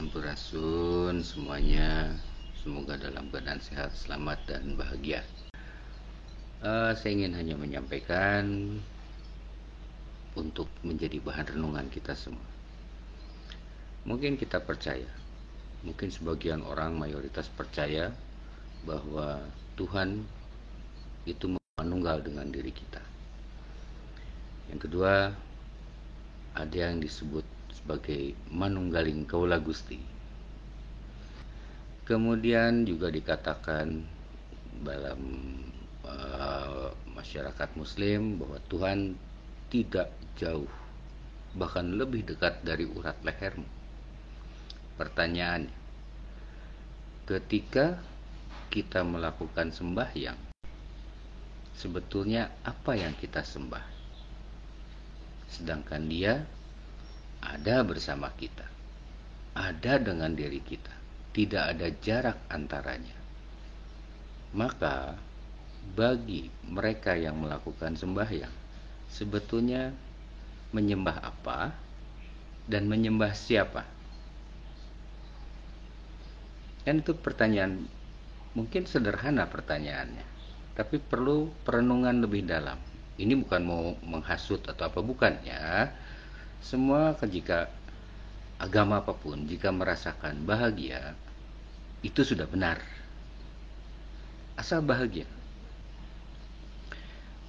Sampurasun semuanya, semoga dalam keadaan sehat, selamat, dan bahagia. Saya ingin hanya menyampaikan untuk menjadi bahan renungan kita semua. Mungkin kita percaya, mungkin sebagian orang mayoritas percaya bahwa Tuhan itu menunggal dengan diri kita. Yang kedua, ada yang disebut sebagai manunggaling kaula Gusti. Kemudian juga dikatakan dalam masyarakat Muslim bahwa Tuhan tidak jauh, bahkan lebih dekat dari urat lehermu. Pertanyaannya, ketika kita melakukan sembahyang, sebetulnya apa yang kita sembah? Sedangkan Dia ada bersama kita, ada dengan diri kita, tidak ada jarak antaranya. Maka bagi mereka yang melakukan sembahyang, sebetulnya menyembah apa dan menyembah siapa? Kan itu pertanyaan mungkin sederhana pertanyaannya, tapi perlu perenungan lebih dalam. Ini bukan mau menghasut atau apa, bukan ya. Semua jika agama apapun, jika merasakan bahagia, itu sudah benar. Asal bahagia.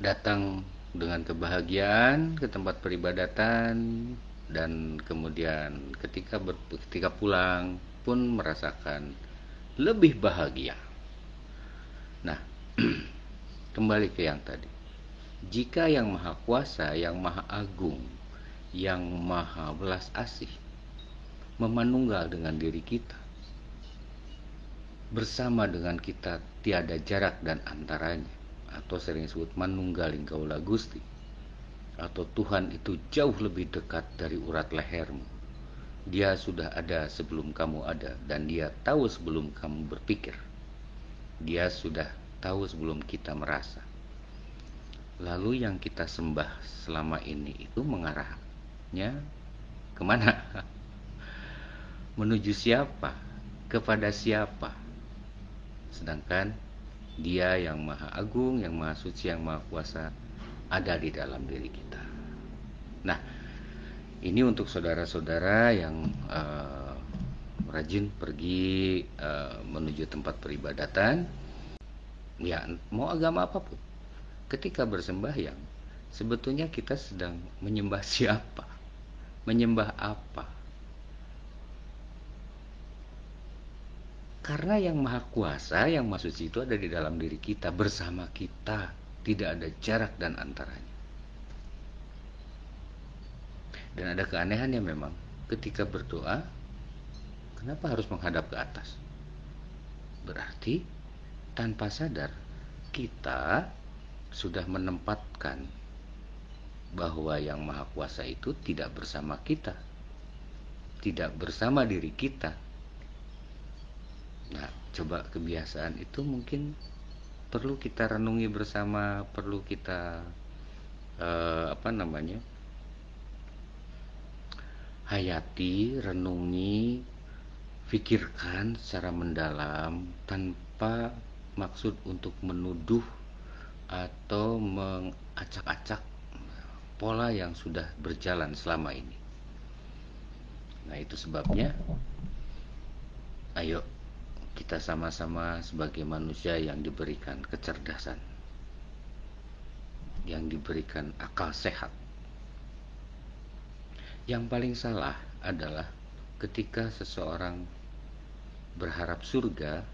Datang dengan kebahagiaan ke tempat peribadatan, dan kemudian ketika pulang pun merasakan lebih bahagia. Nah, kembali ke yang tadi. Jika yang Maha Kuasa, yang Maha Agung, yang Maha Belas Asih memanunggal dengan diri kita, bersama dengan kita tiada jarak dan antaranya, atau sering disebut manunggaling kaula Gusti, atau Tuhan itu jauh lebih dekat dari urat lehermu. Dia sudah ada sebelum kamu ada, dan Dia tahu sebelum kamu berpikir. Dia sudah tahu sebelum kita merasa. Lalu yang kita sembah selama ini itu mengarahnya kemana? Menuju siapa? Kepada siapa? Sedangkan Dia yang Maha Agung, yang Maha Suci, yang Maha Kuasa ada di dalam diri kita. Nah, ini untuk saudara-saudara yang rajin pergi menuju tempat peribadatan, ya mau agama apapun. Ketika bersembahyang, sebetulnya kita sedang menyembah siapa? Menyembah apa? Karena yang Maha Kuasa, yang Maha Suci itu ada di dalam diri kita, bersama kita, tidak ada jarak dan antaranya. Dan ada keanehannya memang, ketika berdoa, kenapa harus menghadap ke atas? Berarti tanpa sadar kita sudah menempatkan bahwa yang Maha Kuasa itu tidak bersama kita, tidak bersama diri kita. Nah, coba kebiasaan itu mungkin perlu kita renungi bersama, perlu kita hayati, renungi, pikirkan secara mendalam tanpa maksud untuk menuduh atau mengacak-acak pola yang sudah berjalan selama ini. Nah, itu sebabnya ayo kita sama-sama sebagai manusia yang diberikan kecerdasan, yang diberikan akal sehat. Yang paling salah adalah ketika seseorang berharap surga,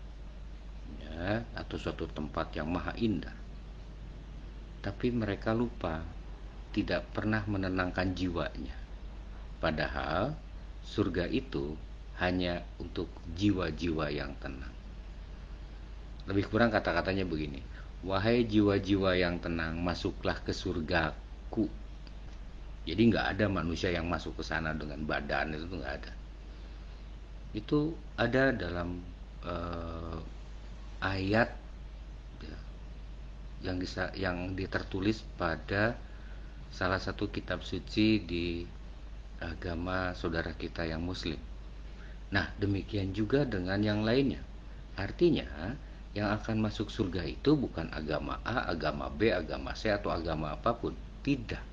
ya, atau suatu tempat yang maha indah, tapi mereka lupa, tidak pernah menenangkan jiwanya. Padahal surga itu hanya untuk jiwa-jiwa yang tenang. Lebih kurang kata-katanya begini, wahai jiwa-jiwa yang tenang, masuklah ke surgaku. Jadi nggak ada manusia yang masuk ke sana dengan badan, itu nggak ada. Itu ada dalam ayat yang ditertulis pada salah satu kitab suci di agama saudara kita yang Muslim, Nah, demikian juga dengan yang lainnya. Artinya, yang akan masuk surga itu bukan agama A, agama B, agama C, atau agama apapun. Tidak.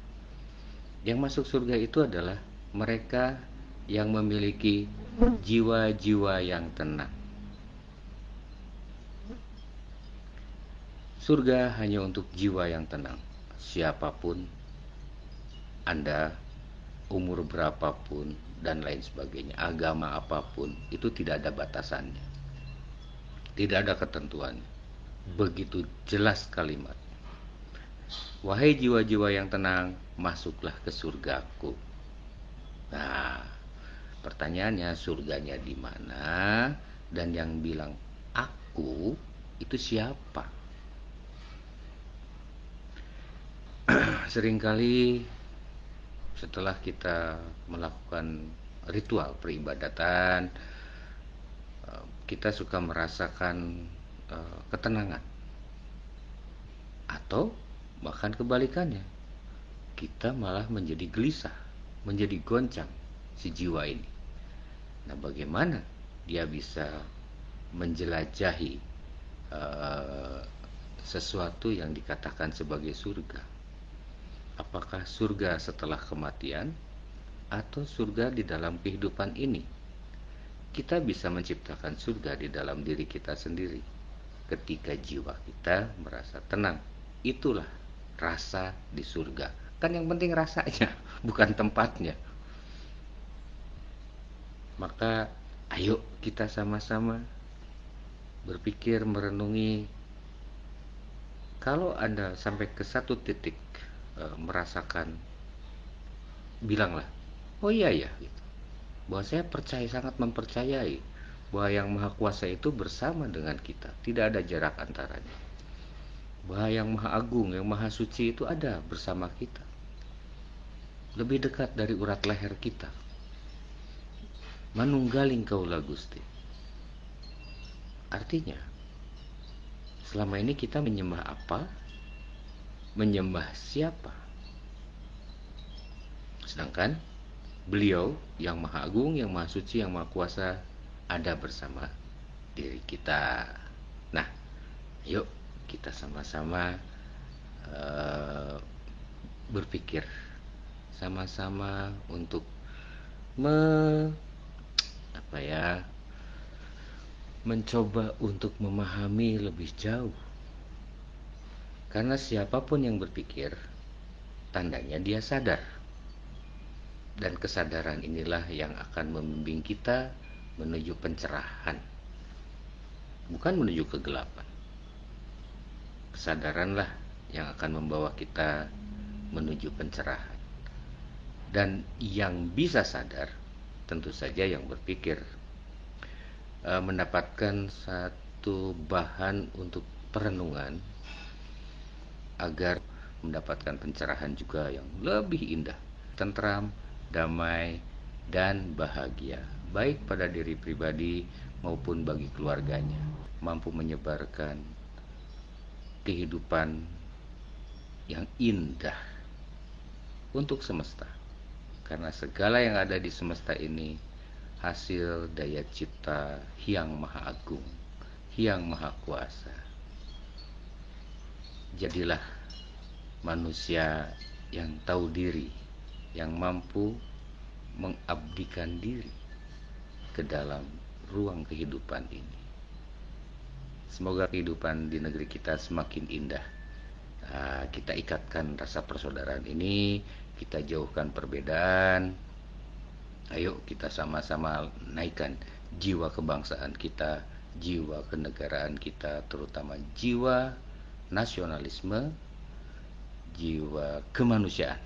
Yang masuk surga itu adalah mereka yang memiliki jiwa-jiwa yang tenang. Surga hanya untuk jiwa yang tenang. Siapapun Anda, umur berapapun, dan lain sebagainya, agama apapun, itu tidak ada batasannya. Tidak ada ketentuannya. Begitu jelas kalimat. Wahai jiwa-jiwa yang tenang, masuklah ke surgaku. Nah, pertanyaannya, surganya di mana? Dan yang bilang aku itu siapa? Seringkali setelah kita melakukan ritual peribadatan, kita suka merasakan ketenangan, atau bahkan kebalikannya, kita malah menjadi gelisah, menjadi goncang si jiwa ini. Nah, bagaimana dia bisa menjelajahi sesuatu yang dikatakan sebagai surga? Apakah surga setelah kematian atau surga di dalam kehidupan ini? Kita bisa menciptakan surga di dalam diri kita sendiri ketika jiwa kita merasa tenang. Itulah rasa di surga. Kan yang penting rasanya, bukan tempatnya. Maka ayo kita sama-sama berpikir, merenungi. Kalau Anda sampai ke satu titik merasakan, bilanglah, oh iya ya, gitu, bahwa saya percaya, sangat mempercayai bahwa yang Maha Kuasa itu bersama dengan kita, tidak ada jarak antaranya, bahwa yang Maha Agung, yang Maha Suci itu ada bersama kita, lebih dekat dari urat leher kita. Manunggaling Kaula Gusti. Artinya, selama ini kita menyembah apa? Menyembah siapa? Sedangkan beliau yang Maha Agung, yang Maha Suci, yang Maha Kuasa ada bersama diri kita. Nah, yuk kita sama-sama berpikir sama-sama untuk mencoba untuk memahami lebih jauh. Karena siapapun yang berpikir, tandanya dia sadar. Dan kesadaran inilah yang akan membimbing kita menuju pencerahan, bukan menuju kegelapan. Kesadaranlah yang akan membawa kita menuju pencerahan. Dan yang bisa sadar, tentu saja yang berpikir, mendapatkan satu bahan untuk perenungan, agar mendapatkan pencerahan juga yang lebih indah, tentram, damai, dan bahagia, baik pada diri pribadi maupun bagi keluarganya, mampu menyebarkan kehidupan yang indah untuk semesta. Karena segala yang ada di semesta ini hasil daya cipta Hyang Maha Agung, Hyang Maha Kuasa. Jadilah manusia yang tahu diri, yang mampu mengabdikan diri ke dalam ruang kehidupan ini. Semoga kehidupan di negeri kita semakin indah. Kita ikatkan rasa persaudaraan ini, kita jauhkan perbedaan. Ayo kita sama-sama naikkan jiwa kebangsaan kita, jiwa kenegaraan kita, terutama jiwa nasionalisme, jiwa kemanusiaan.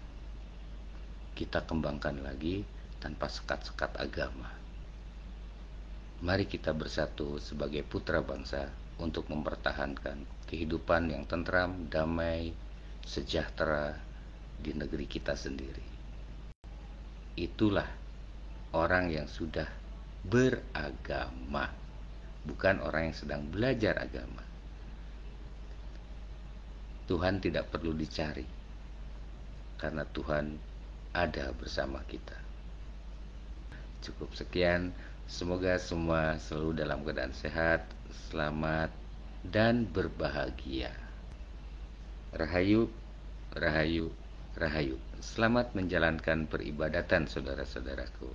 Kita kembangkan lagi tanpa sekat-sekat agama. Mari kita bersatu sebagai putra bangsa untuk mempertahankan kehidupan yang tentram, damai, sejahtera di negeri kita sendiri. Itulah orang yang sudah beragama, bukan orang yang sedang belajar agama. Tuhan tidak perlu dicari, karena Tuhan ada bersama kita. Cukup sekian. Semoga semua selalu dalam keadaan sehat, selamat, dan berbahagia. Rahayu, rahayu, rahayu. Selamat menjalankan peribadatan saudara-saudaraku.